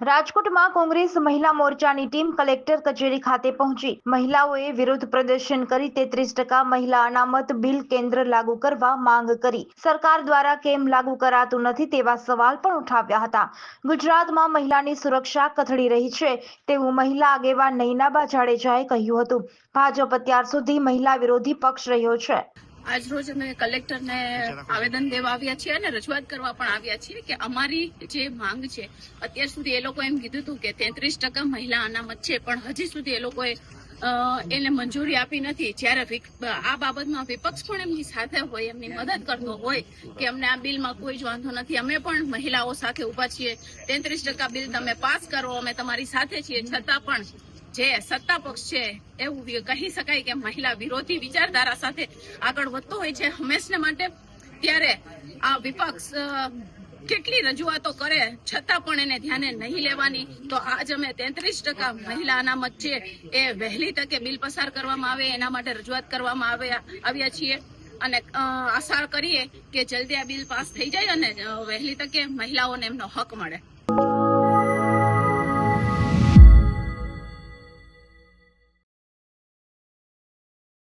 રાજકોટમાં કોંગ્રેસ મહિલા મોરચાની ટીમ કલેક્ટર કચેરી ખાતે પહોંચી મહિલાઓએ વિરોધ પ્રદર્શન કરી 33% મહિલા અનામત બિલ કેન્દ્ર લાગુ કરવા માંગ કરી। સરકાર દ્વારા કેમ લાગુ કરાતું નથી તેવા સવાલ પણ ઉઠાવ્યા હતા। ગુજરાતમાં મહિલાની સુરક્ષા કથળી રહી છે તેવું મહિલા આગેવાન નૈનાબા જાડેજાએ કહ્યું હતું। ભાજપ અત્યાર સુધી મહિલા વિરોધી પક્ષ રહ્યો છે। આજ રોજ અમે કલેક્ટરને આવેદન દેવા આવ્યા છીએ અને રજૂઆત કરવા પણ આવ્યા છીએ કે અમારી જે માંગ છે, અત્યાર સુધી એ લોકો એમ કીધું હતું કે 33% મહિલા અનામત છે, પણ હજી સુધી એ લોકોએ એને મંજૂરી આપી નથી। જ્યારે આ બાબતમાં વિપક્ષ પણ એમની સાથે હોય, એમની મદદ કરતો હોય કે અમને આ બિલમાં કોઈ જ વાંધો નથી, અમે પણ મહિલાઓ સાથે ઉભા છીએ, 33% બિલ તમે પાસ કરો, અમે તમારી સાથે છીએ, છતાં પણ જે સત્તા પક્ષ છે એવું કહી શકાય કે મહિલા વિરોધી વિચારધારા સાથે આગળ વધતો હોય છે હંમેશને માટે। ત્યારે આ વિપક્ષ કેટલી રજૂઆતો કરે છતાં પણ એને ધ્યાને નહીં લેવાની। તો આજ અમે 33% મહિલા અનામત છે એ વહેલી તકે બિલ પસાર કરવામાં આવે એના માટે રજૂઆત કરવામાં આવ્યા છીએ અને આશા કરીએ કે જલ્દી આ બિલ પાસ થઈ જાય અને વહેલી તકે મહિલાઓને એમનો હક મળે।